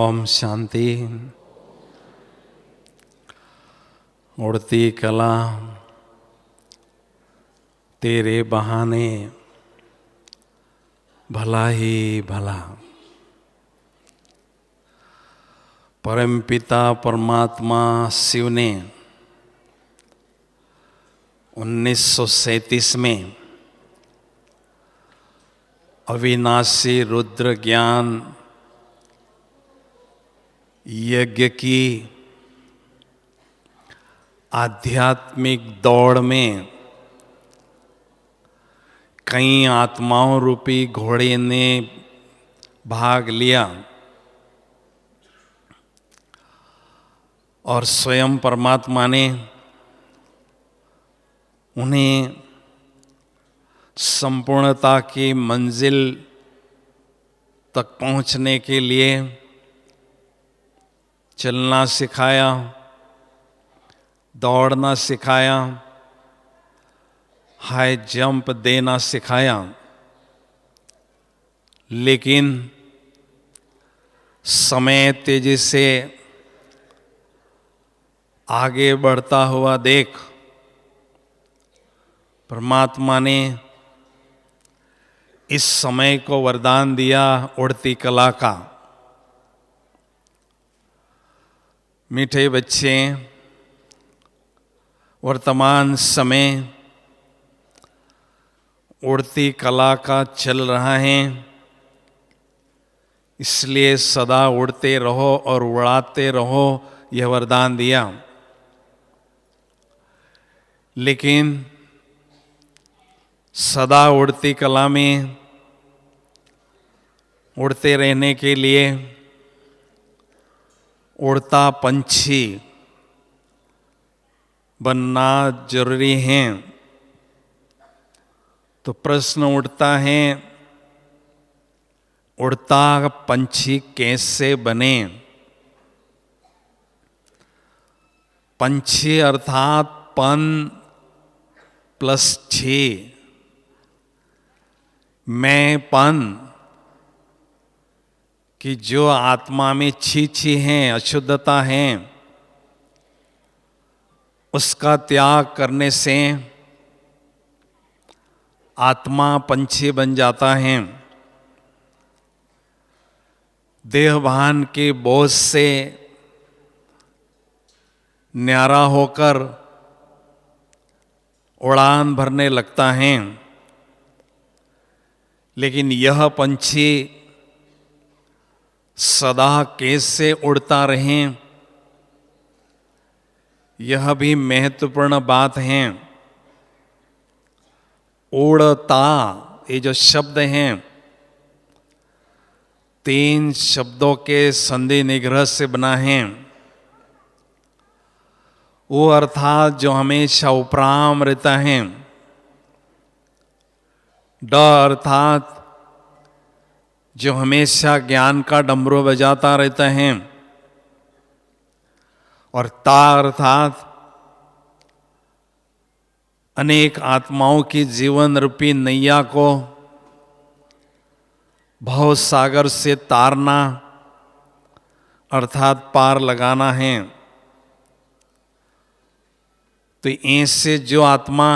ओम शांति। उड़ती कला तेरे बहाने भला ही भला। परमपिता परमात्मा शिव ने 1937 में अविनाशी रुद्र ज्ञान यज्ञ की आध्यात्मिक दौड़ में कई आत्माओं रूपी घोड़े ने भाग लिया और स्वयं परमात्मा ने उन्हें संपूर्णता की मंजिल तक पहुंचने के लिए चलना सिखाया, दौड़ना सिखाया, हाई जंप देना सिखाया। लेकिन समय तेजी से आगे बढ़ता हुआ देख परमात्मा ने इस समय को वरदान दिया उड़ती कला का। मीठे बच्चे, वर्तमान समय उड़ती कला का चल रहा है, इसलिए सदा उड़ते रहो और उड़ाते रहो, यह वरदान दिया। लेकिन सदा उड़ती कला में उड़ते रहने के लिए उड़ता पंछी बनना जरूरी है। तो प्रश्न उठता है, उड़ता पंछी कैसे बने? पंछी अर्थात पन प्लस छी, मैं पन कि जो आत्मा में छी है, अशुद्धता है, उसका त्याग करने से आत्मा पंछी बन जाता है। देहभान के बोझ से न्यारा होकर उड़ान भरने लगता है। लेकिन यह पंछी सदा कैसे उड़ता रहे, यह भी महत्वपूर्ण बात है। उड़ता, ये जो शब्द हैं, 3 शब्दों के संधि निग्रह से बना है। वो अर्थात जो हमेशा उपराम रहता है। ड अर्थात जो हमेशा ज्ञान का डमरू बजाता रहता है। और ता अर्थात अनेक आत्माओं की जीवन रूपी नैया को भव सागर से तारना अर्थात पार लगाना है। तो ऐसे जो आत्मा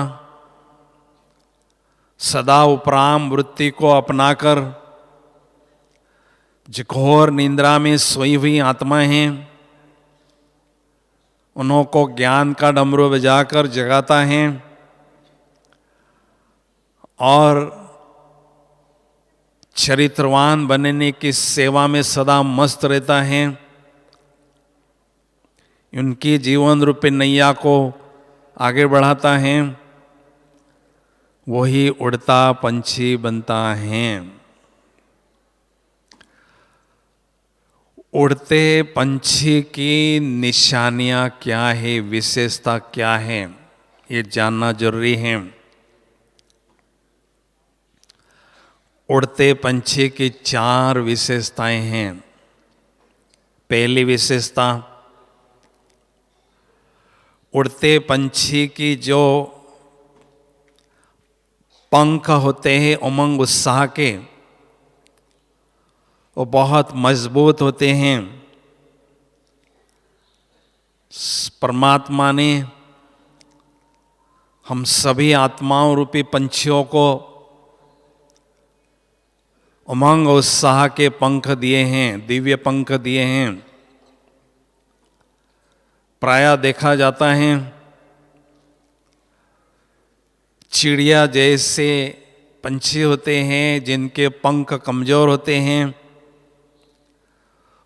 सदा उपराम वृत्ति को अपनाकर जो घोर निंद्रा में सोई हुई आत्मा है, उन्हों को ज्ञान का डमरू बजाकर जगाता है और चरित्रवान बनने की सेवा में सदा मस्त रहता है। उनकी जीवन रूपी नैया को आगे बढ़ाता है, वही उड़ता पंछी बनता है। उड़ते पंछी की निशानियां क्या है, विशेषता क्या है, ये जानना जरूरी है। उड़ते पंछी की 4 विशेषताएं हैं। पहली विशेषता, उड़ते पंछी की जो पंख होते हैं उमंग उत्साह के, वो बहुत मजबूत होते हैं। परमात्मा ने हम सभी आत्माओं रूपी पंछियों को उमंग उत्साह के पंख दिए हैं, दिव्य पंख दिए हैं। प्रायः देखा जाता है चिड़िया जैसे पंछी होते हैं जिनके पंख कमजोर होते हैं,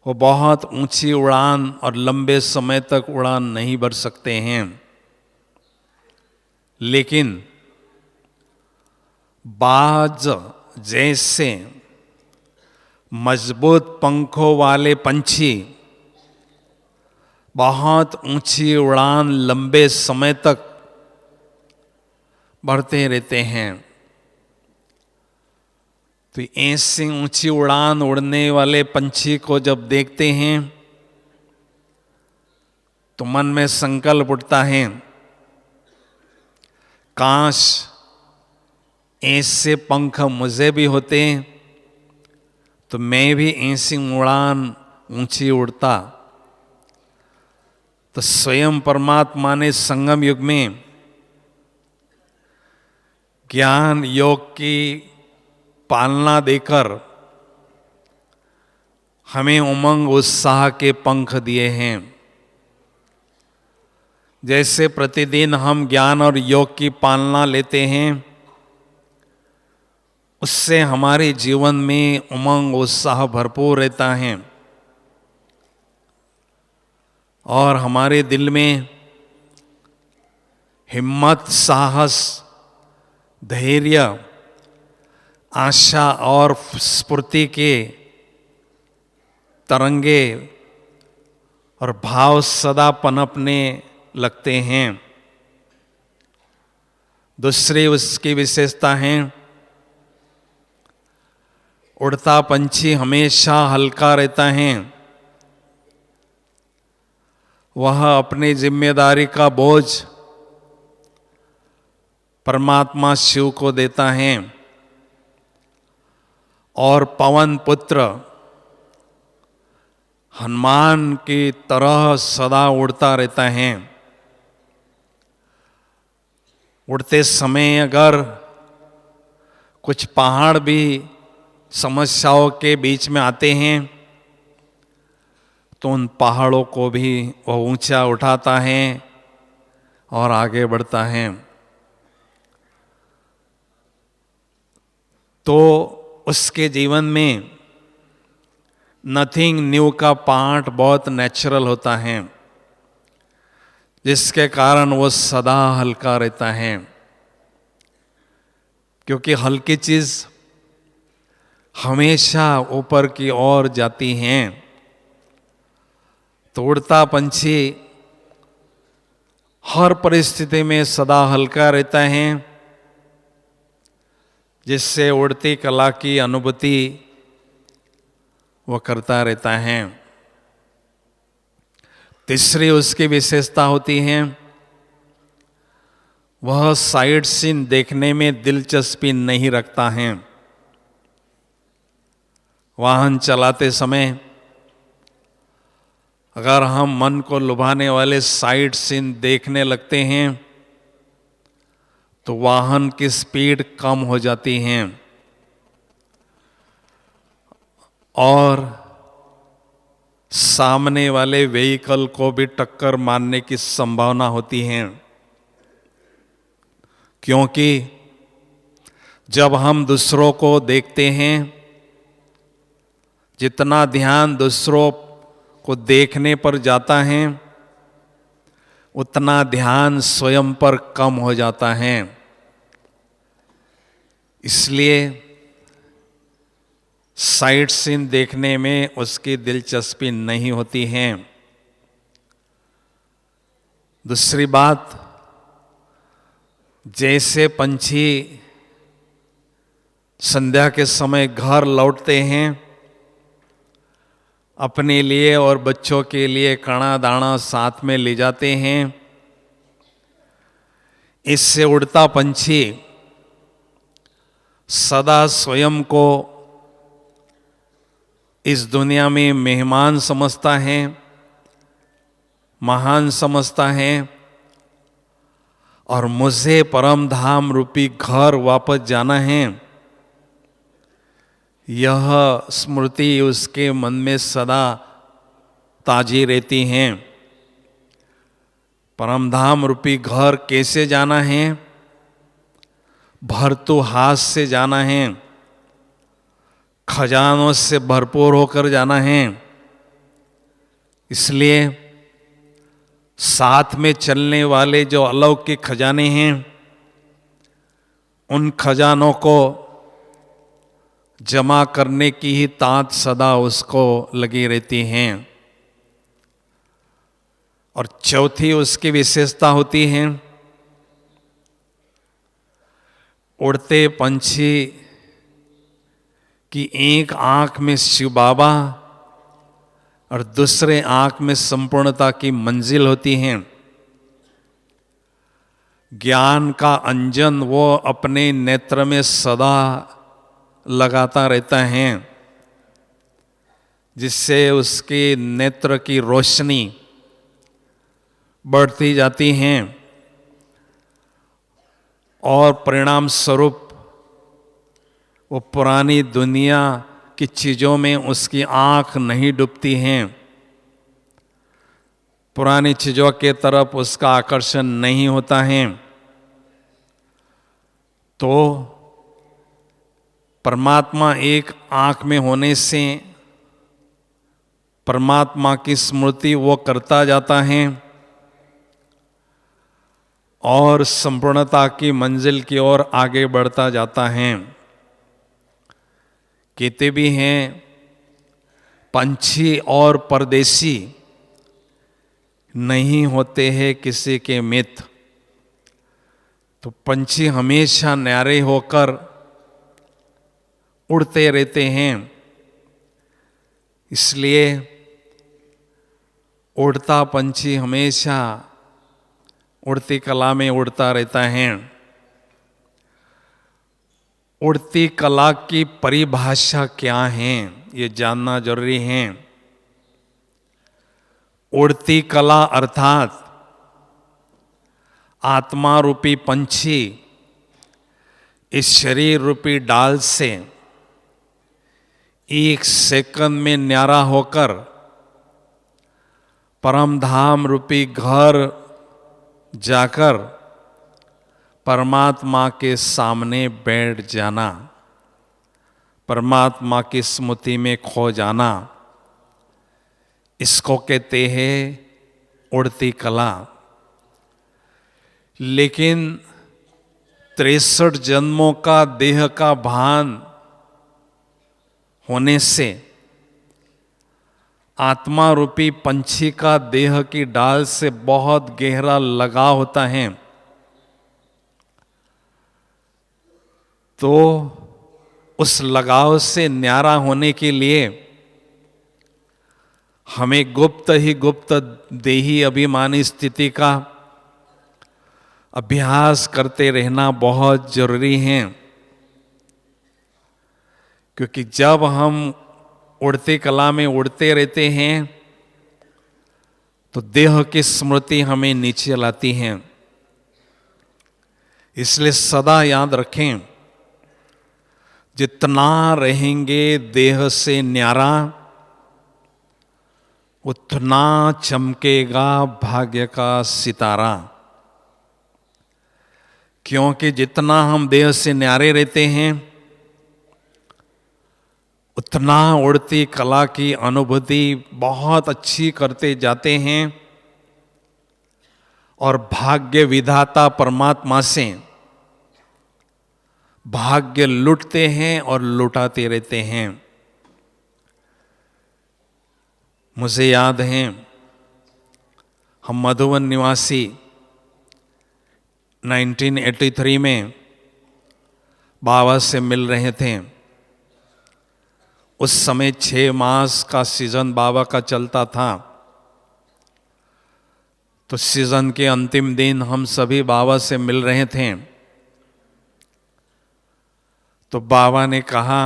वो बहुत ऊंची उड़ान और लंबे समय तक उड़ान नहीं भर सकते हैं। लेकिन बाज जैसे मजबूत पंखों वाले पंछी बहुत ऊंची उड़ान लंबे समय तक भरते रहते हैं। तो ऐसी ऊंची उड़ान उड़ने वाले पंछी को जब देखते हैं तो मन में संकल्प उठता है, काश ऐसे पंख मुझे भी होते तो मैं भी ऐसी उड़ान ऊंची उड़ता। तो स्वयं परमात्मा ने संगम युग में ज्ञान योग की पालना देकर हमें उमंग उत्साह के पंख दिए हैं। जैसे प्रतिदिन हम ज्ञान और योग की पालना लेते हैं, उससे हमारे जीवन में उमंग उत्साह भरपूर रहता है और हमारे दिल में हिम्मत, साहस, धैर्य, आशा और स्फूर्ति के तरंगे और भाव सदा पनपने लगते हैं। दूसरी उसकी विशेषता है, उड़ता पंछी हमेशा हल्का रहता है। वह अपनी जिम्मेदारी का बोझ परमात्मा शिव को देता है और पवन पुत्र हनुमान की तरह सदा उड़ता रहता है। उड़ते समय अगर कुछ पहाड़ भी समस्याओं के बीच में आते हैं तो उन पहाड़ों को भी वह ऊंचा उठाता है और आगे बढ़ता है। तो उसके जीवन में नथिंग न्यू का पार्ट बहुत नेचुरल होता है, जिसके कारण वो सदा हल्का रहता है। क्योंकि हल्की चीज हमेशा ऊपर की ओर जाती हैं। तो उड़ता पंछी हर परिस्थिति में सदा हल्का रहता है, जिससे उड़ती कला की अनुभूति वो करता रहता है। तीसरी उसकी विशेषता होती है, वह साइट सीन देखने में दिलचस्पी नहीं रखता है। वाहन चलाते समय अगर हम मन को लुभाने वाले साइट सीन देखने लगते हैं तो वाहन की स्पीड कम हो जाती है और सामने वाले व्हीकल को भी टक्कर मारने की संभावना होती है। क्योंकि जब हम दूसरों को देखते हैं, जितना ध्यान दूसरों को देखने पर जाता है उतना ध्यान स्वयं पर कम हो जाता है। इसलिए साइट सीन देखने में उसकी दिलचस्पी नहीं होती है। दूसरी बात, जैसे पंछी संध्या के समय घर लौटते हैं, अपने लिए और बच्चों के लिए कणा दाना साथ में ले जाते हैं, इससे उड़ता पंछी सदा स्वयं को इस दुनिया में मेहमान समझता है, महान समझता है और मुझे परम धाम रूपी घर वापस जाना है, यह स्मृति उसके मन में सदा ताजी रहती है। परम धाम रूपी घर कैसे जाना है? भरतू हाथ से जाना है, खजानों से भरपूर होकर जाना है। इसलिए साथ में चलने वाले जो अलौकिक खजाने हैं, उन खजानों को जमा करने की ही तांत सदा उसको लगी रहती हैं। और चौथी उसकी विशेषता होती है, उड़ते पंछी की एक आंख में शिव बाबा और दूसरे आंख में संपूर्णता की मंजिल होती है। ज्ञान का अंजन वो अपने नेत्र में सदा लगाता रहता है, जिससे उसके नेत्र की रोशनी बढ़ती जाती है और परिणाम स्वरूप वो पुरानी दुनिया की चीज़ों में उसकी आंख नहीं डूबती हैं, पुरानी चीज़ों के तरफ उसका आकर्षण नहीं होता है। तो परमात्मा एक आंख में होने से परमात्मा की स्मृति वो करता जाता है और संपूर्णता की मंजिल की ओर आगे बढ़ता जाता है। कहते भी हैं, पंछी और परदेसी नहीं होते हैं किसी के मित्र। तो पंछी हमेशा न्यारे होकर उड़ते रहते हैं, इसलिए उड़ता पंछी हमेशा उड़ती कला में उड़ता रहता है। उड़ती कला की परिभाषा क्या है, ये जानना जरूरी है। उड़ती कला अर्थात आत्मा रूपी पंछी इस शरीर रूपी डाल से एक सेकंड में न्यारा होकर परम धाम रूपी घर जाकर परमात्मा के सामने बैठ जाना, परमात्मा की स्मृति में खो जाना, इसको कहते हैं उड़ती कला। लेकिन 63 जन्मों का देह का भान होने से आत्मा रूपी पंछी का देह की डाल से बहुत गहरा लगाव होता है। तो उस लगाव से न्यारा होने के लिए हमें गुप्त ही गुप्त देही अभिमानी स्थिति का अभ्यास करते रहना बहुत जरूरी है। क्योंकि जब हम उड़ती कला में उड़ते रहते हैं तो देह की स्मृति हमें नीचे लाती है। इसलिए सदा याद रखें, जितना रहेंगे देह से न्यारा उतना चमकेगा भाग्य का सितारा। क्योंकि जितना हम देह से न्यारे रहते हैं उतना उड़ती कला की अनुभूति बहुत अच्छी करते जाते हैं और भाग्य विधाता परमात्मा से भाग्य लूटते हैं और लुटाते रहते हैं। मुझे याद है, हम मधुबन निवासी 1983 में बाबा से मिल रहे थे। उस समय 6 मास का सीजन बाबा का चलता था। तो सीजन के अंतिम दिन हम सभी बाबा से मिल रहे थे। तो बाबा ने कहा,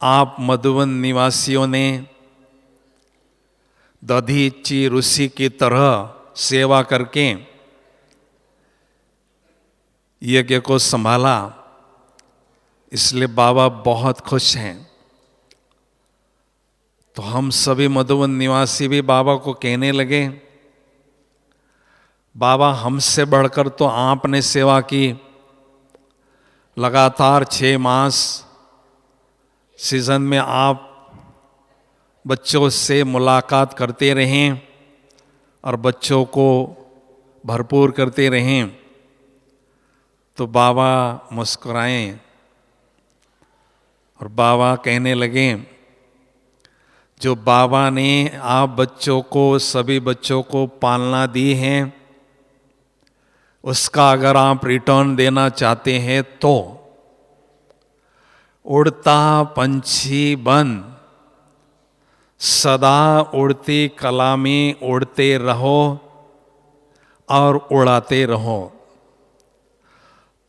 आप मधुबन निवासियों ने दधीची ऋषि की तरह सेवा करके यज्ञ को संभाला, इसलिए बाबा बहुत खुश हैं। तो हम सभी मधुबन निवासी भी बाबा को कहने लगे, बाबा हमसे बढ़कर तो आपने सेवा की, लगातार 6 मास सीजन में आप बच्चों से मुलाकात करते रहें और बच्चों को भरपूर करते रहें। तो बाबा मुस्कुराए और बाबा कहने लगे, जो बाबा ने आप बच्चों को, सभी बच्चों को पालना दी है, उसका अगर आप रिटर्न देना चाहते हैं तो उड़ता पंछी बन सदा उड़ती कला में उड़ते रहो और उड़ाते रहो।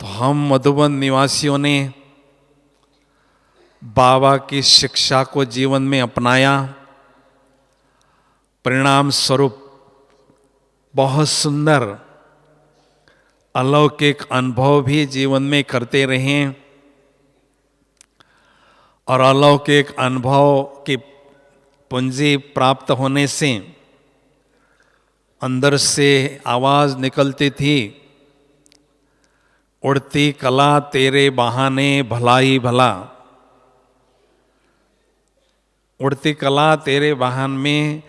तो हम मधुबन निवासियों ने बाबा की शिक्षा को जीवन में अपनाया। परिणाम स्वरूप बहुत सुंदर अलौकिक अनुभव भी जीवन में करते रहें और अलौकिक अनुभव की पूंजी प्राप्त होने से अंदर से आवाज निकलती थी, उड़ती कला तेरे बहाने भला ही भला। उड़ती कला तेरे वाहन में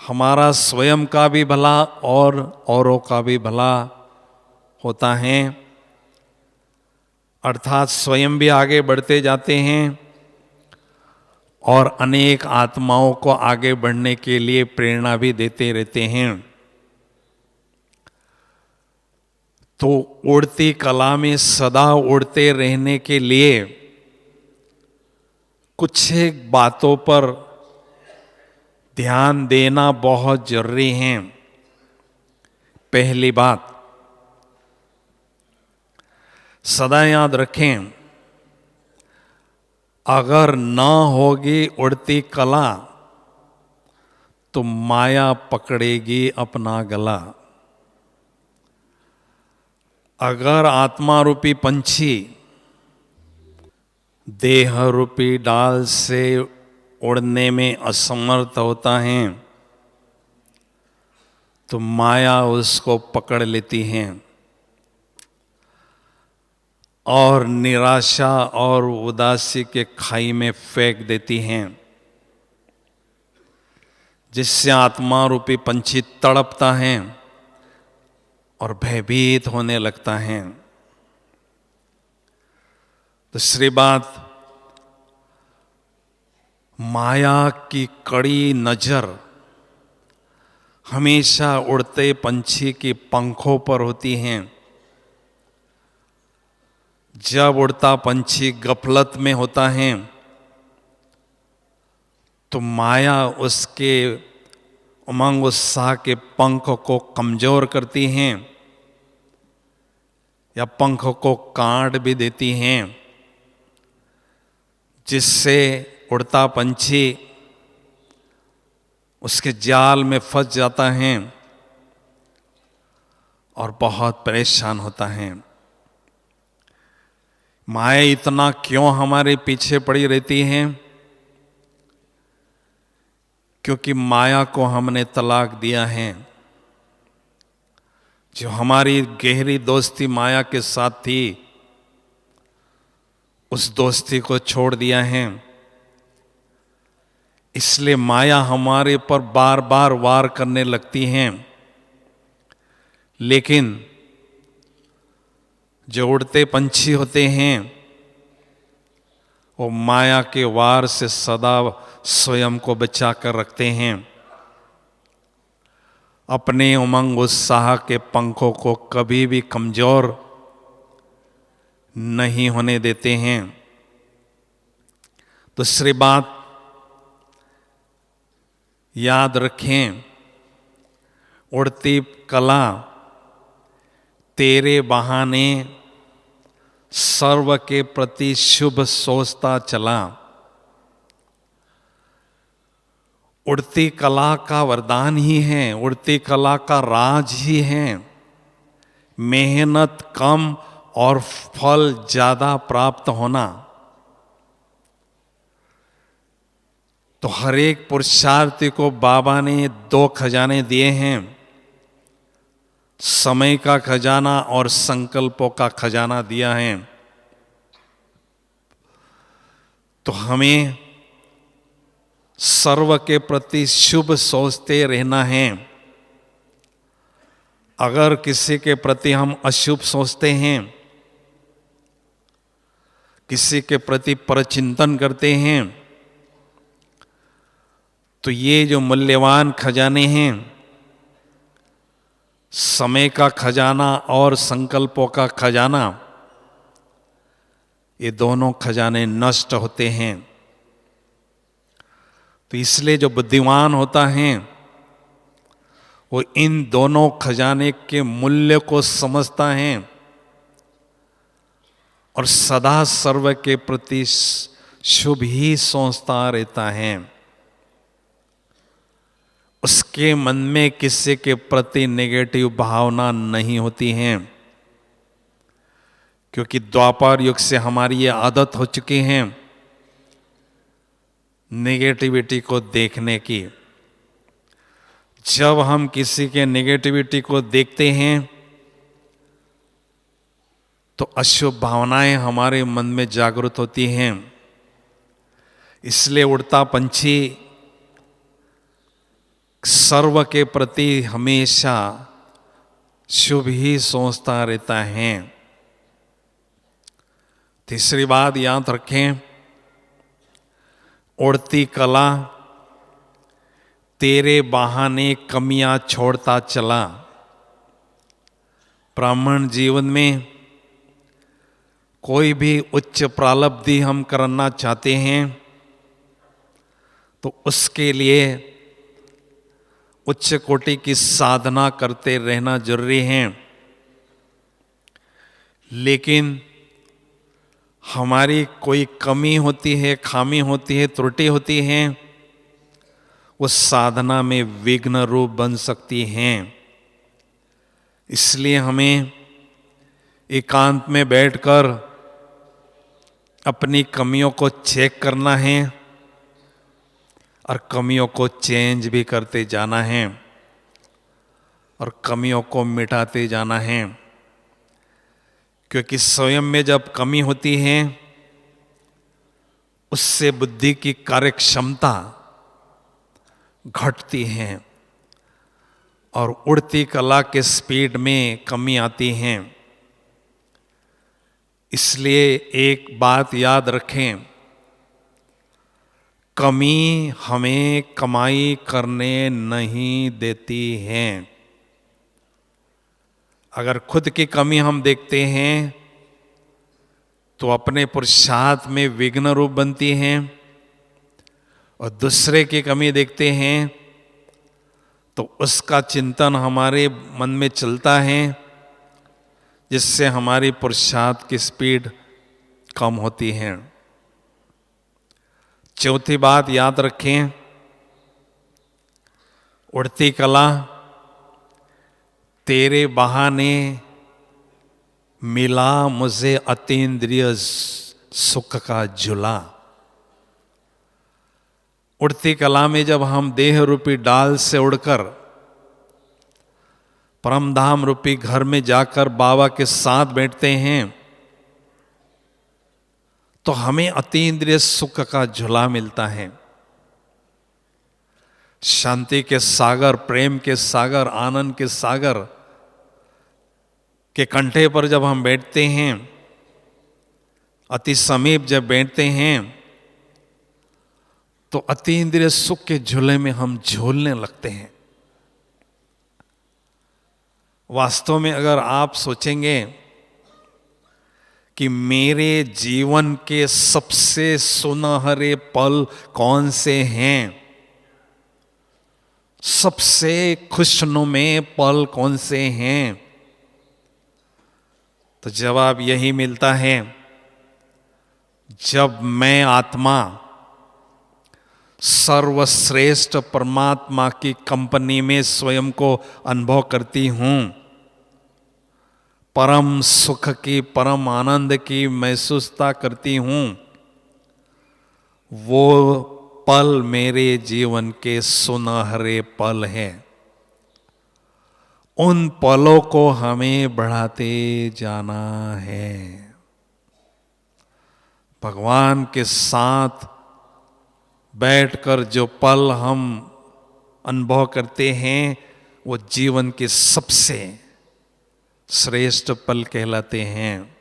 हमारा स्वयं का भी भला और औरों का भी भला होता है, अर्थात स्वयं भी आगे बढ़ते जाते हैं और अनेक आत्माओं को आगे बढ़ने के लिए प्रेरणा भी देते रहते हैं। तो उड़ती कला में सदा उड़ते रहने के लिए कुछ एक बातों पर ध्यान देना बहुत जरूरी है। पहली बात, सदा याद रखें, अगर ना होगी उड़ती कला तो माया पकड़ेगी अपना गला। अगर आत्मा रूपी पंछी देह रूपी डाल से उड़ने में असमर्थ होता है तो माया उसको पकड़ लेती है और निराशा और उदासी के खाई में फेंक देती हैं, जिससे आत्मा रूपी पंछी तड़पता है और भयभीत होने लगता है। दूसरी बात, माया की कड़ी नजर हमेशा उड़ते पंछी के पंखों पर होती हैं। जब उड़ता पंछी गफलत में होता है तो माया उसके उमंग उत्साह के पंख को कमजोर करती हैं या पंख को काट भी देती हैं, जिससे उड़ता पंछी उसके जाल में फंस जाता है और बहुत परेशान होता है। माया इतना क्यों हमारे पीछे पड़ी रहती है? क्योंकि माया को हमने तलाक दिया है। जो हमारी गहरी दोस्ती माया के साथ थी, उस दोस्ती को छोड़ दिया है। इसलिए माया हमारे पर बार बार वार करने लगती है। लेकिन जो उड़ते पंछी होते हैं वो माया के वार से सदा स्वयं को बचा कर रखते हैं, अपने उमंग उत्साह के पंखों को कभी भी कमजोर नहीं होने देते हैं। दूसरी बात याद रखें, उड़ती कला तेरे बहाने सर्व के प्रति शुभ सोचता चला। उड़ती कला का वरदान ही है, उड़ती कला का राज ही है मेहनत कम और फल ज्यादा प्राप्त होना। तो हर एक पुरुषार्थी को बाबा ने 2 खजाने दिए हैं, समय का खजाना और संकल्पों का खजाना दिया है। तो हमें सर्व के प्रति शुभ सोचते रहना है। अगर किसी के प्रति हम अशुभ सोचते हैं, किसी के प्रति परचिंतन करते हैं, तो ये जो मूल्यवान खजाने हैं, समय का खजाना और संकल्पों का खजाना, ये दोनों खजाने नष्ट होते हैं। तो इसलिए जो बुद्धिमान होता है वो इन दोनों खजाने के मूल्य को समझता है और सदा सर्व के प्रति शुभ ही सोचता रहता है। उसके मन में किसी के प्रति नेगेटिव भावना नहीं होती है, क्योंकि द्वापर युग से हमारी ये आदत हो चुकी है नेगेटिविटी को देखने की। जब हम किसी के नेगेटिविटी को देखते हैं तो अशुभ भावनाएं हमारे मन में जागृत होती हैं। इसलिए उड़ता पंछी सर्व के प्रति हमेशा शुभ ही सोचता रहता है। तीसरी बात याद रखें, उड़ती कला तेरे बहाने कमियां छोड़ता चला। ब्राह्मण जीवन में कोई भी उच्च प्रालब्धि हम करना चाहते हैं तो उसके लिए उच्च कोटि की साधना करते रहना जरूरी है। लेकिन हमारी कोई कमी होती है, खामी होती है, त्रुटि होती है, वो साधना में विघ्न रूप बन सकती हैं। इसलिए हमें एकांत में बैठकर अपनी कमियों को चेक करना है और कमियों को चेंज भी करते जाना है और कमियों को मिटाते जाना है। क्योंकि स्वयं में जब कमी होती है उससे बुद्धि की कार्यक्षमता घटती है और उड़ती कला के स्पीड में कमी आती है। इसलिए एक बात याद रखें, कमी हमें कमाई करने नहीं देती है। अगर खुद की कमी हम देखते हैं तो अपने पुरुषार्थ में विघ्न रूप बनती है, और दूसरे की कमी देखते हैं तो उसका चिंतन हमारे मन में चलता है, जिससे हमारी पुरुषार्थ की स्पीड कम होती है। चौथी बात याद रखें, उड़ती कला तेरे बहाने मिला मुझे अतीन्द्रिय सुख का झूला। उड़ती कला में जब हम देह रूपी डाल से उड़कर परमधाम रूपी घर में जाकर बाबा के साथ बैठते हैं तो हमें अतीन्द्रिय सुख का झूला मिलता है। शांति के सागर, प्रेम के सागर, आनंद के सागर के कंठे पर जब हम बैठते हैं, अति समीप जब बैठते हैं तो अतीन्द्रिय सुख के झूले में हम झूलने लगते हैं। वास्तव में अगर आप सोचेंगे कि मेरे जीवन के सबसे सुनहरे पल कौन से हैं, सबसे खुशनुमे पल कौन से हैं, तो जवाब यही मिलता है, जब मैं आत्मा सर्वश्रेष्ठ परमात्मा की कंपनी में स्वयं को अनुभव करती हूँ, परम सुख की, परम आनंद की महसूसता करती हूँ, वो पल मेरे जीवन के सुनहरे पल हैं। उन पलों को हमें बढ़ाते जाना है। भगवान के साथ बैठकर जो पल हम अनुभव करते हैं वो जीवन के सबसे श्रेष्ठ पल कहलाते हैं।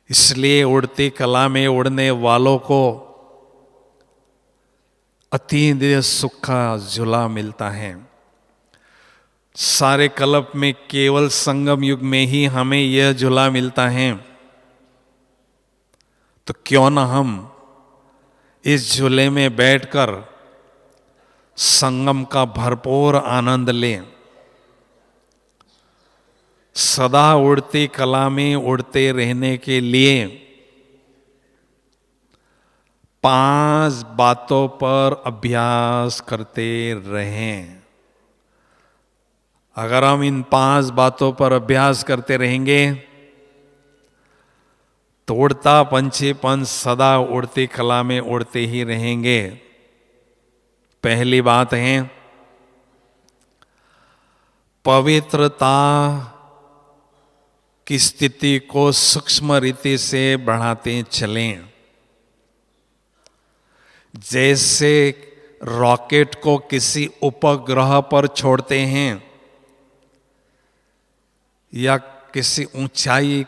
इसलिए उड़ती कला में उड़ने वालों को अतीन्द्रिय सुख का झूला मिलता है। सारे कल्प में केवल संगम युग में ही हमें यह झूला मिलता है, तो क्यों ना हम इस झूले में बैठकर संगम का भरपूर आनंद लें। सदा उड़ती कला में उड़ते रहने के लिए 5 बातों पर अभ्यास करते रहें। अगर हम इन 5 बातों पर अभ्यास करते रहेंगे तो उड़ता पंछीपन सदा उड़ती कला में उड़ते ही रहेंगे। पहली बात है पवित्रता की स्थिति को सूक्ष्म रीति से बढ़ाते चलें। जैसे रॉकेट को किसी उपग्रह पर छोड़ते हैं या किसी ऊंचाई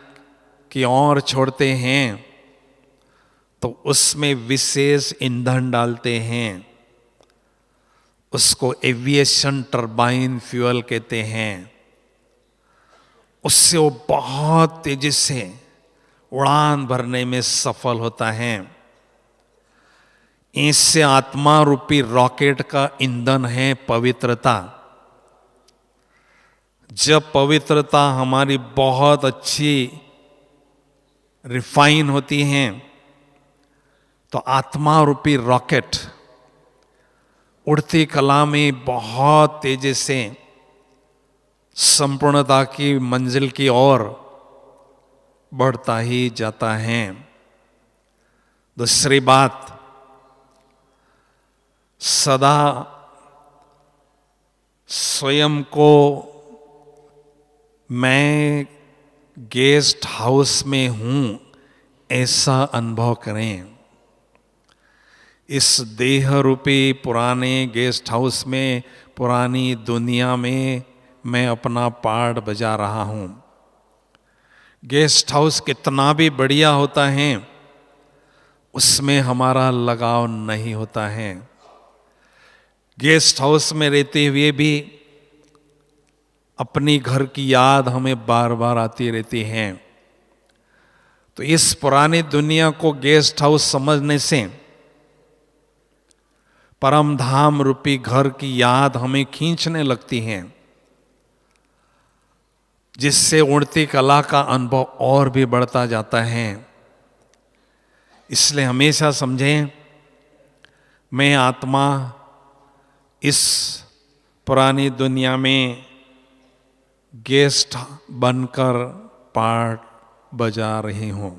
की ओर छोड़ते हैं तो उसमें विशेष ईंधन डालते हैं, उसको एविएशन टरबाइन फ्यूल कहते हैं। उससे वो बहुत तेजी से उड़ान भरने में सफल होता है। इससे आत्मा रूपी रॉकेट का ईंधन है पवित्रता। जब पवित्रता हमारी बहुत अच्छी रिफाइन होती है तो आत्मा रूपी रॉकेट उड़ती कला में बहुत तेजी से संपूर्णता की मंजिल की ओर बढ़ता ही जाता है। दूसरी बात, सदा स्वयं को मैं गेस्ट हाउस में हूं ऐसा अनुभव करें। इस देह रूपी पुराने गेस्ट हाउस में, पुरानी दुनिया में मैं अपना पार्ट बजा रहा हूं। गेस्ट हाउस कितना भी बढ़िया होता है उसमें हमारा लगाव नहीं होता है। गेस्ट हाउस में रहते हुए भी अपनी घर की याद हमें बार बार आती रहती है। तो इस पुरानी दुनिया को गेस्ट हाउस समझने से परम धाम रूपी घर की याद हमें खींचने लगती है, जिससे उड़ती कला का अनुभव और भी बढ़ता जाता है। इसलिए हमेशा समझें, मैं आत्मा इस पुरानी दुनिया में गेस्ट बनकर पार्ट बजा रही हूं,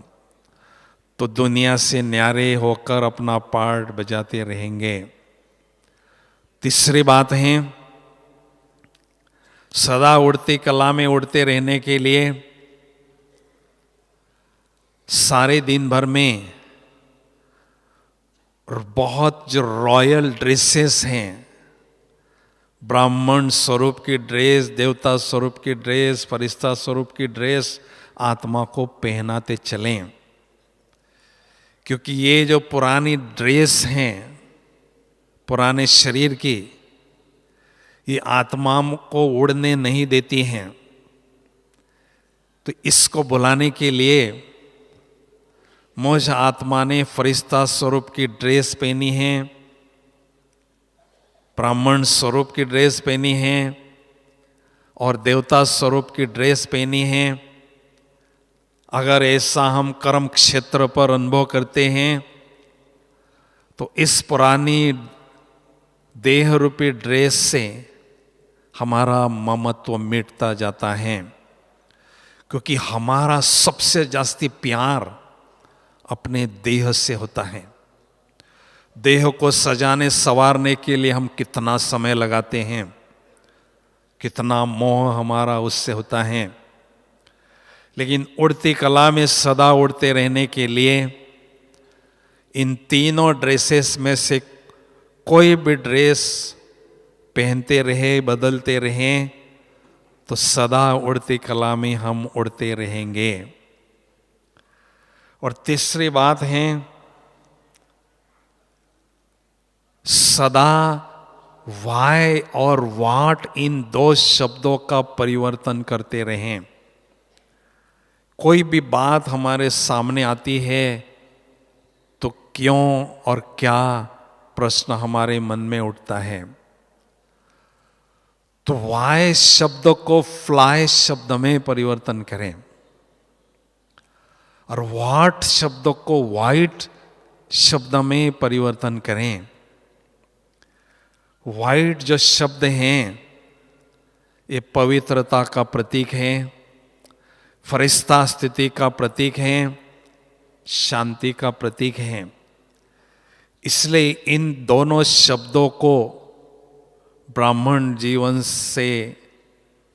तो दुनिया से न्यारे होकर अपना पार्ट बजाते रहेंगे। तीसरी बात है, सदा उड़ती कला में उड़ते रहने के लिए सारे दिन भर में बहुत जो रॉयल ड्रेसेस हैं, ब्राह्मण स्वरूप की ड्रेस, देवता स्वरूप की ड्रेस, फरिश्ता स्वरूप की ड्रेस आत्मा को पहनाते चलें। क्योंकि ये जो पुरानी ड्रेस हैं पुराने शरीर की, ये आत्मा को उड़ने नहीं देती हैं। तो इसको बुलाने के लिए मुझ आत्मा ने फरिश्ता स्वरूप की ड्रेस पहनी है, ब्राह्मण स्वरूप की ड्रेस पहनी है और देवता स्वरूप की ड्रेस पहनी है। अगर ऐसा हम कर्म क्षेत्र पर अनुभव करते हैं तो इस पुरानी देह रूपी ड्रेस से हमारा ममत्व मिटता जाता है, क्योंकि हमारा सबसे जास्ती प्यार अपने देह से होता है। देह को सजाने संवारने के लिए हम कितना समय लगाते हैं, कितना मोह हमारा उससे होता है। लेकिन उड़ती कला में सदा उड़ते रहने के लिए इन तीनों ड्रेसेस में से कोई भी ड्रेस पहनते रहे, बदलते रहें, तो सदा उड़ती कला में हम उड़ते रहेंगे। और तीसरी बात है, सदा वाय और वाट इन दो शब्दों का परिवर्तन करते रहें। कोई भी बात हमारे सामने आती है तो क्यों और क्या प्रश्न हमारे मन में उठता है, तो वाय शब्द को फ्लाई शब्द में परिवर्तन करें और वाट शब्द को वाइट शब्द में परिवर्तन करें। वाइट जो शब्द हैं ये पवित्रता का प्रतीक है, फरिश्ता स्थिति का प्रतीक है, शांति का प्रतीक है। इसलिए इन दोनों शब्दों को ब्राह्मण जीवन से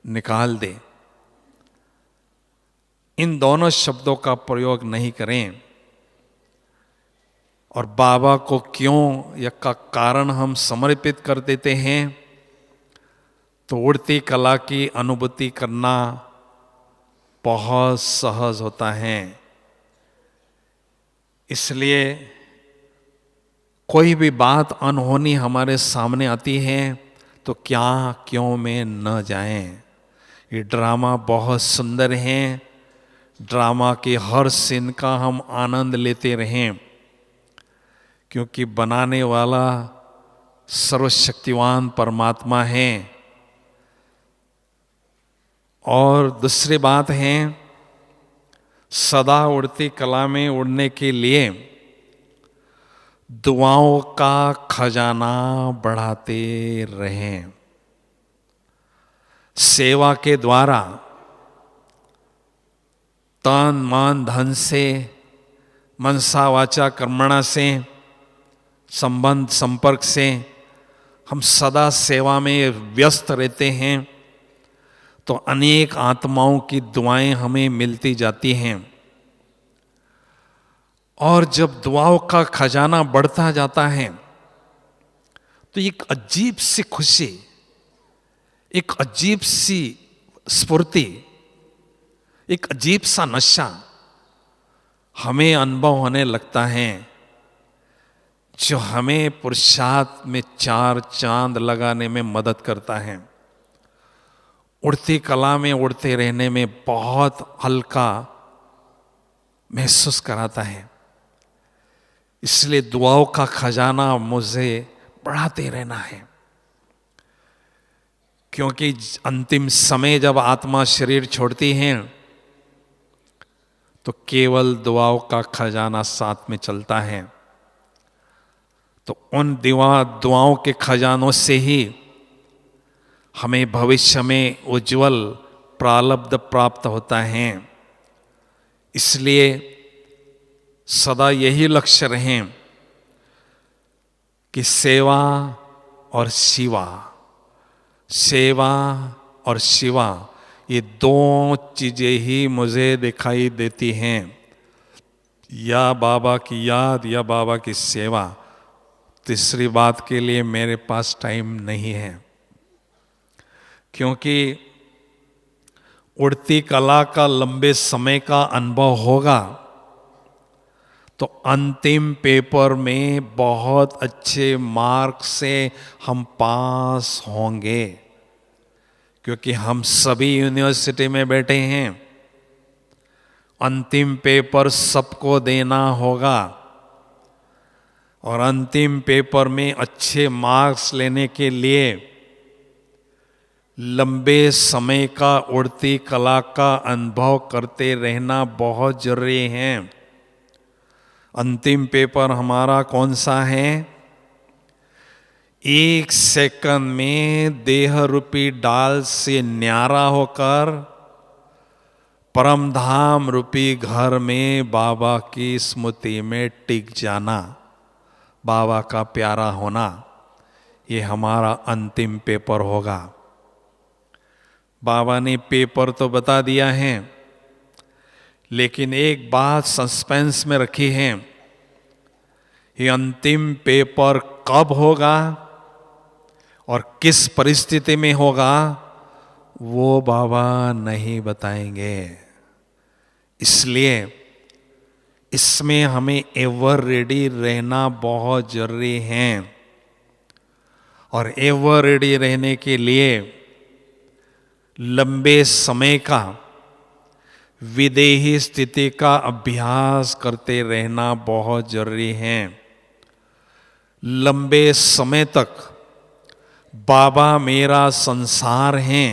निकाल दे, इन दोनों शब्दों का प्रयोग नहीं करें। और बाबा को क्यों या का कारण हम समर्पित कर देते हैं, तो उड़ती कला की अनुभूति करना बहुत सहज होता है। इसलिए कोई भी बात अनहोनी हमारे सामने आती है तो क्या क्यों में न जाएं। ये ड्रामा बहुत सुंदर है, ड्रामा के हर सीन का हम आनंद लेते रहें, क्योंकि बनाने वाला सर्वशक्तिवान परमात्मा है। और दूसरी बात है, सदा उड़ती कला में उड़ने के लिए दुआओं का खजाना बढ़ाते रहें। सेवा के द्वारा तन मन धन से, मनसा वाचा कर्मणा से, संबंध संपर्क से हम सदा सेवा में व्यस्त रहते हैं, तो अनेक आत्माओं की दुआएं हमें मिलती जाती हैं। और जब दुआओं का खजाना बढ़ता जाता है तो एक अजीब सी खुशी, एक अजीब सी स्फूर्ति, एक अजीब सा नशा हमें अनुभव होने लगता है, जो हमें पुरुषार्थ में चार चांद लगाने में मदद करता है। उड़ती कला में उड़ते रहने में बहुत हल्का महसूस कराता है। इसलिए दुआओं का खजाना मुझे बढ़ाते रहना है, क्योंकि अंतिम समय जब आत्मा शरीर छोड़ती है तो केवल दुआओं का खजाना साथ में चलता है। तो उन दुआओं के खजानों से ही हमें भविष्य में उज्जवल प्रारब्ध प्राप्त होता है। इसलिए सदा यही लक्ष्य रहें कि सेवा और शिवा, सेवा और शिवा, ये दो चीजें ही मुझे दिखाई देती हैं, या बाबा की याद या बाबा की सेवा। तीसरी बात के लिए मेरे पास टाइम नहीं है, क्योंकि उड़ती कला का लंबे समय का अनुभव होगा तो अंतिम पेपर में बहुत अच्छे मार्क से हम पास होंगे, क्योंकि हम सभी यूनिवर्सिटी में बैठे हैं। अंतिम पेपर सबको देना होगा और अंतिम पेपर में अच्छे मार्क्स लेने के लिए लंबे समय का उड़ती कला का अनुभव करते रहना बहुत जरूरी है। अंतिम पेपर हमारा कौन सा है? 1 सेकंड में देह रूपी डाल से न्यारा होकर परम धाम रूपी घर में बाबा की स्मृति में टिक जाना, बाबा का प्यारा होना, ये हमारा अंतिम पेपर होगा। बाबा ने पेपर तो बता दिया है, लेकिन एक बात सस्पेंस में रखी है, ये अंतिम पेपर कब होगा और किस परिस्थिति में होगा वो बाबा नहीं बताएंगे। इसलिए इसमें हमें एवर रेडी रहना बहुत जरूरी है। और एवर रेडी रहने के लिए लंबे समय का विदेही स्थिति का अभ्यास करते रहना बहुत जरूरी है। लंबे समय तक बाबा मेरा संसार है,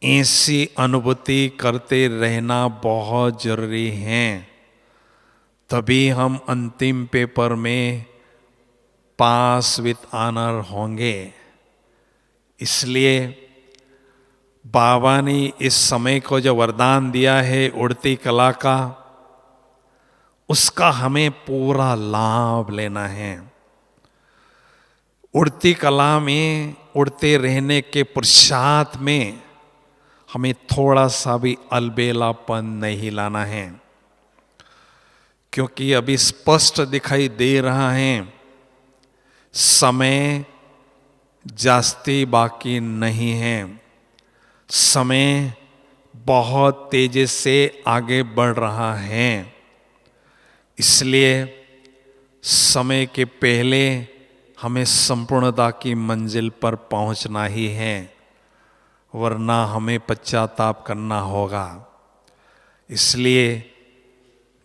ऐसी अनुभूति करते रहना बहुत जरूरी है। तभी हम अंतिम पेपर में पास विथ ऑनर होंगे। इसलिए बाबा ने इस समय को जो वरदान दिया है उड़ती कला का, उसका हमें पूरा लाभ लेना है। उड़ती कला में उड़ते रहने के पुरुषार्थ में हमें थोड़ा सा भी अलबेलापन नहीं लाना है, क्योंकि अभी स्पष्ट दिखाई दे रहा है समय जास्ती बाकी नहीं है। समय बहुत तेजी से आगे बढ़ रहा है। इसलिए समय के पहले हमें संपूर्णता की मंजिल पर पहुंचना ही है, वरना हमें पश्चाताप करना होगा। इसलिए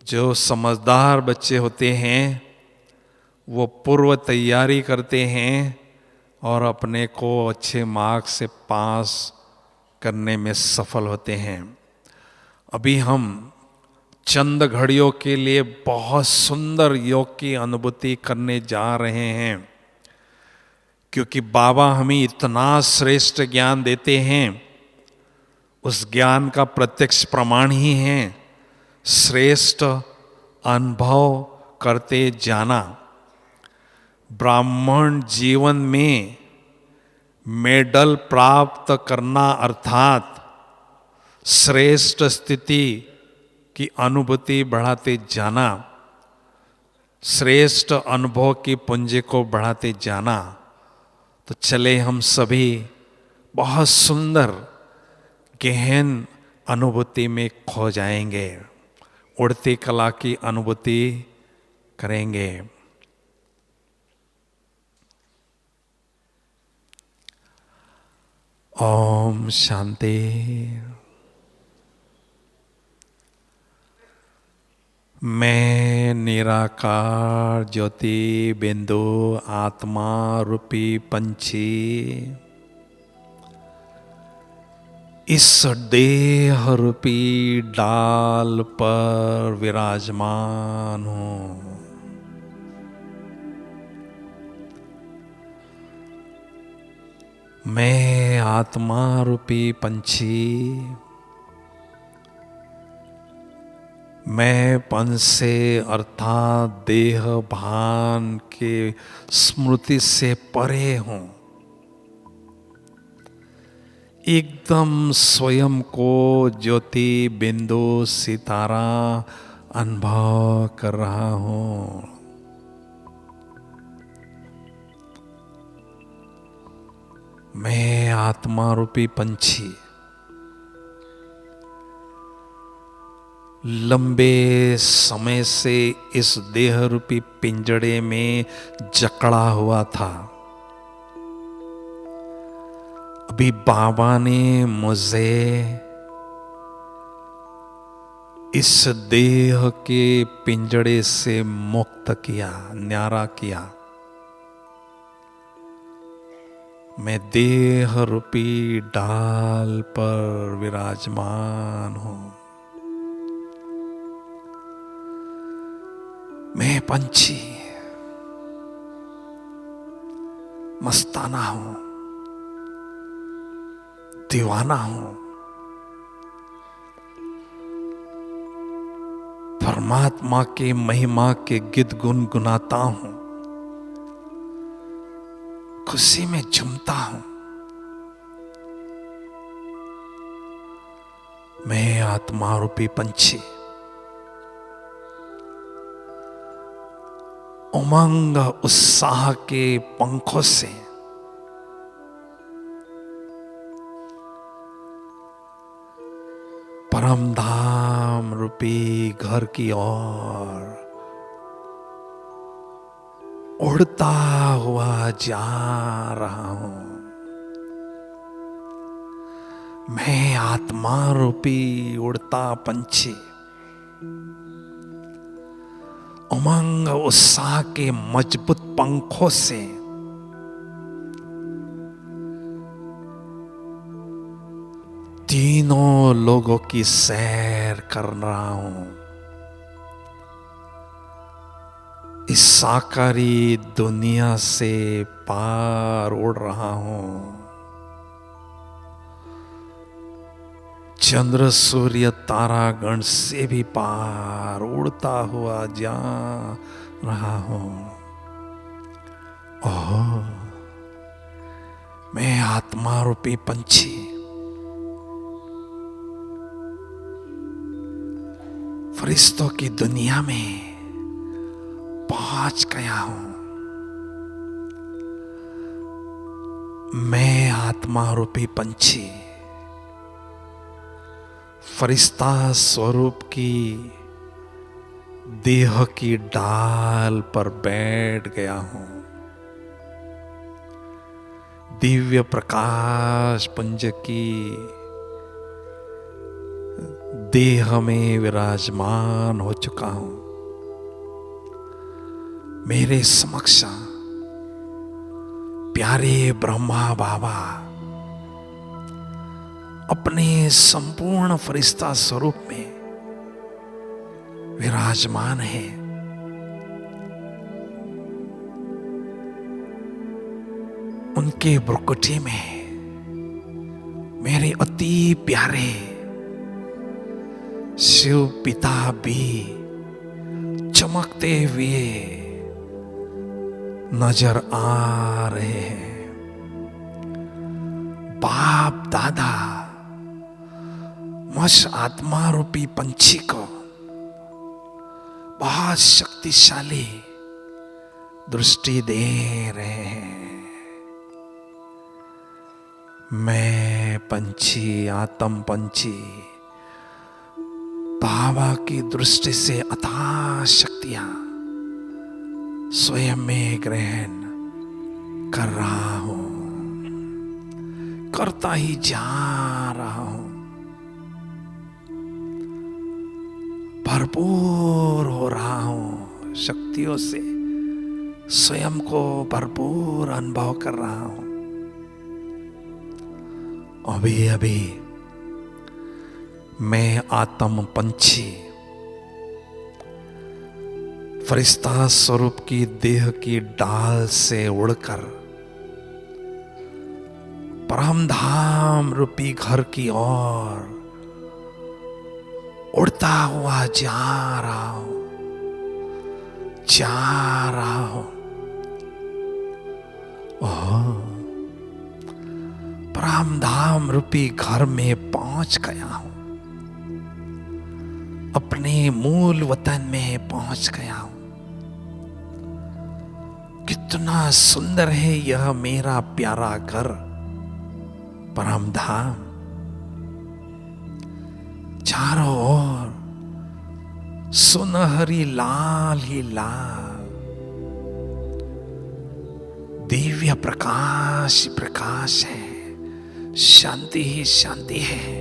जो समझदार बच्चे होते हैं वो पूर्व तैयारी करते हैं और अपने को अच्छे मार्क्स से पास करने में सफल होते हैं। अभी हम चंद घड़ियों के लिए बहुत सुंदर योग की अनुभूति करने जा रहे हैं, क्योंकि बाबा हमें इतना श्रेष्ठ ज्ञान देते हैं। उस ज्ञान का प्रत्यक्ष प्रमाण ही है श्रेष्ठ अनुभव करते जाना। ब्राह्मण जीवन में मेडल प्राप्त करना अर्थात श्रेष्ठ स्थिति की अनुभूति बढ़ाते जाना, श्रेष्ठ अनुभव की पूंजी को बढ़ाते जाना। तो चले हम सभी बहुत सुंदर गहन अनुभूति में खो जाएंगे, उड़ती कला की अनुभूति करेंगे। ओम शांति। मैं निराकार ज्योति बिंदु आत्मा रूपी पंछी इस देह रूपी डाल पर विराजमान हूं। मैं आत्मा रूपी पंछी, मैं पंच से अर्थात देह भान के स्मृति से परे हूं। एकदम स्वयं को ज्योति बिंदु सितारा अनुभव कर रहा हूं। मैं आत्मा रूपी पंछी लंबे समय से इस देह रूपी पिंजड़े में जकड़ा हुआ था। अभी बाबा ने मुझे इस देह के पिंजड़े से मुक्त किया, न्यारा किया। मैं देह रूपी डाल पर विराजमान हूं। पंछी मस्ताना हूं, दीवाना हूं, परमात्मा के महिमा के गीत गुनगुनाता हूं, खुशी में झूमता हूं। मैं आत्मा रूपी पंछी उमंग उत्साह के पंखों से परम धाम रूपी घर की ओर उड़ता हुआ जा रहा हूं। मैं आत्मा रूपी उड़ता पंछी उमंग उत्साह के मजबूत पंखों से तीनों लोगों की सैर कर रहा हूं। इस साकारी दुनिया से पार उड़ रहा हूं। चंद्र सूर्य तारागण से भी पार उड़ता हुआ जा रहा हूं। ओह, मैं आत्मा रूपी पंछी फरिश्तों की दुनिया में पहुंच गया हूं। मैं आत्मा रूपी पंछी फरिश्ता स्वरूप की देह की डाल पर बैठ गया हूं। दिव्य प्रकाश पुंज की देह में विराजमान हो चुका हूं। मेरे समक्ष प्यारे ब्रह्मा बाबा अपने संपूर्ण फरिश्ता स्वरूप में विराजमान है। उनके भ्रुकुटी में मेरे अति प्यारे शिव पिता भी चमकते हुए नजर आ रहे हैं। बाप दादा मुझ आत्मा रूपी पंछी को बहुत शक्तिशाली दृष्टि दे रहे हैं। मैं पंछी, आत्म पंछी बाबा की दृष्टि से अथाह शक्तियां स्वयं में ग्रहण कर रहा हूं, करता ही जा रहा हूं। भरपूर हो रहा हूं शक्तियों से, स्वयं को भरपूर अनुभव कर रहा हूं। अभी अभी मैं आत्म पंछी फरिश्ता स्वरूप की देह की डाल से उड़कर परम धाम रूपी घर की ओर उड़ता हुआ जा रहा हूं, जा रहा हूं। ओह, परम धाम रूपी घर में पहुंच गया हूं। अपने मूल वतन में पहुंच गया हूं। कितना सुंदर है यह मेरा प्यारा घर परम धाम। चारों ओर सुनहरी लाल ही लाल दिव्य प्रकाश प्रकाश है, शांति ही शांति है।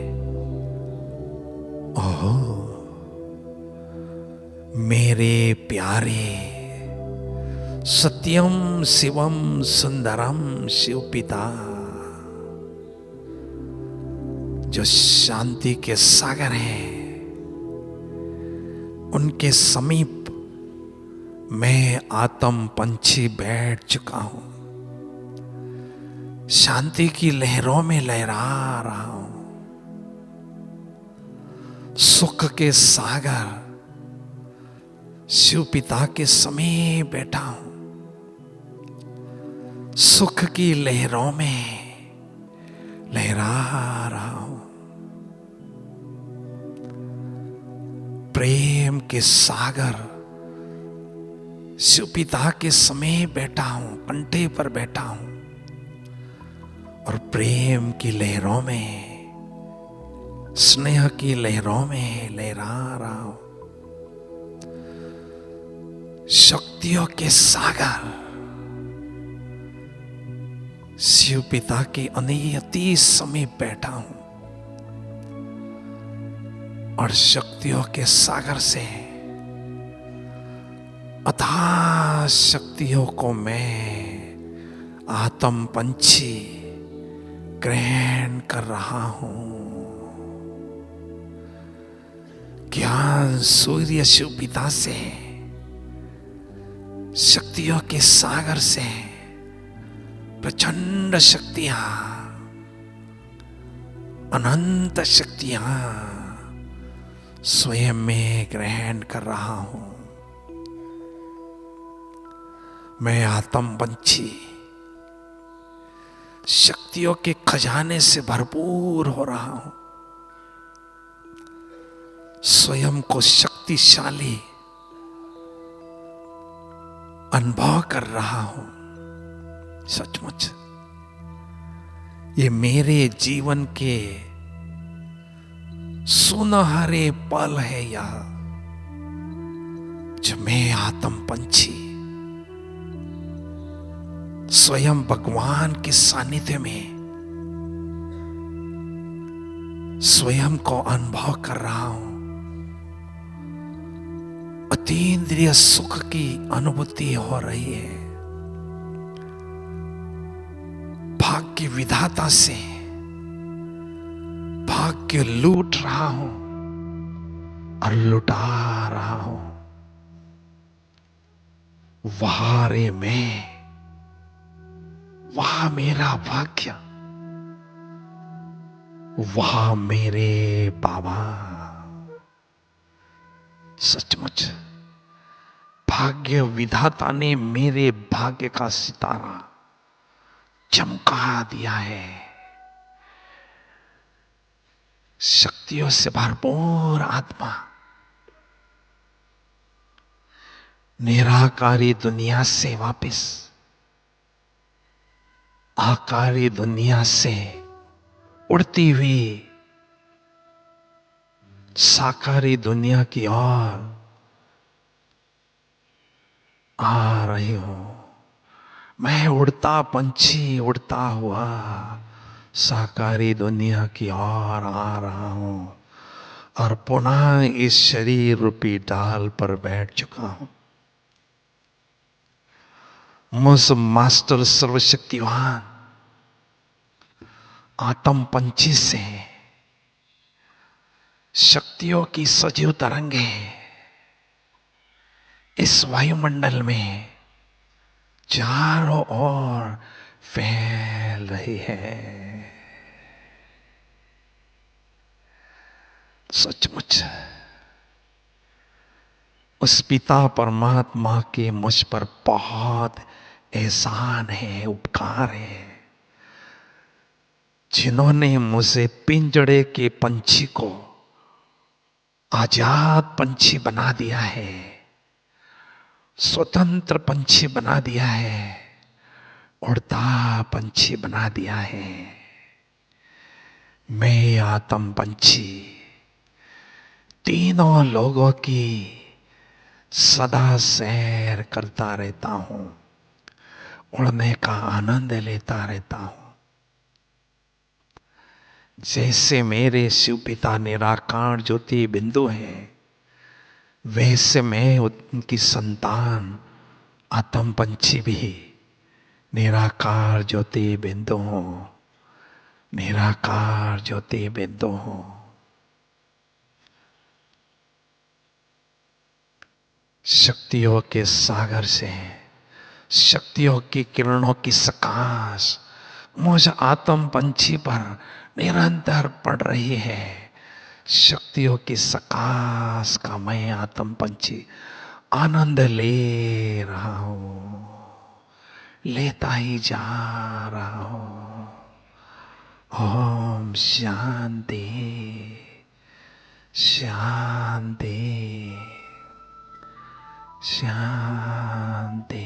ओह, मेरे प्यारे सत्यम शिवम सुंदरम शिव पिता, जो शांति के सागर हैं, उनके समीप मैं आत्म पंछी बैठ चुका हूं, शांति की लहरों में लहरा रहा हूं, सुख के सागर शिव पिता के समीप बैठा हूं, सुख की लहरों में लहरा रहा हूं, प्रेम के सागर शिव पिता के समीप बैठा हूं, कंठे पर बैठा हूं और प्रेम की लहरों में, स्नेह की लहरों में लहरा रहा हूं। शक्तियों के सागर शिव पिता के अति समीप बैठा हूं और शक्तियों के सागर से अथाह शक्तियों को मैं आत्म पंछी ग्रहण कर रहा हूं। ज्ञान सूर्य शिव पिता से, शक्तियों के सागर से प्रचंड शक्तियां, अनंत शक्तियां स्वयं में ग्रहण कर रहा हूं। मैं आत्म पंछी शक्तियों के खजाने से भरपूर हो रहा हूं, स्वयं को शक्तिशाली अनुभव कर रहा हूं। सचमुच ये मेरे जीवन के सुनहरे पल है यह, जब मैं आत्म पंछी स्वयं भगवान के सानिध्य में स्वयं को अनुभव कर रहा हूं। अतीन्द्रिय सुख की अनुभूति हो रही है। भाग्य विधाता से भाग्य लूट रहा हूं और लुटा रहा हूं। वहां रे मैं, वहां मेरा भाग्य, वहां मेरे बाबा। सचमुच भाग्य विधाता ने मेरे भाग्य का सितारा चमका दिया है। शक्तियों से भरपूर आत्मा निराकारी दुनिया से वापस आकारी दुनिया से उड़ती हुई साकारी दुनिया की ओर आ रही हूं। मैं उड़ता पंछी उड़ता हुआ साकारी दुनिया की ओर आ रहा हूं और पुनः इस शरीर रूपी डाल पर बैठ चुका हूं। मुझ मास्टर सर्वशक्तिवान आत्म पंछी से शक्तियों की सजीव तरंगे इस वायुमंडल में चारों ओर फैल रही है। सचमुच उस पिता परमात्मा के मुझ पर बहुत एहसान है, उपकार है, जिन्होंने मुझे पिंजड़े के पंछी को आजाद पंछी बना दिया है, स्वतंत्र पंछी बना दिया है, उड़ता पंछी बना दिया है। मैं आत्म पंछी तीनों लोगों की सदा सैर करता रहता हूं, उड़ने का आनंद लेता रहता हूं। जैसे मेरे शिव पिता निराकार ज्योति बिंदु है, वैसे मैं उनकी संतान आत्म पंछी भी निराकार ज्योति बिंदु हूं, निराकार ज्योति बिंदु हूं। शक्तियों के सागर से, शक्तियों की किरणों की सकाश मुझ आत्म पंछी पर निरंतर पड़ रही है। शक्तियों की सकाश का मैं आत्म पंछी आनंद ले रहा हूं, लेता ही जा रहा हूं। ओम शांति, शांति, शांति।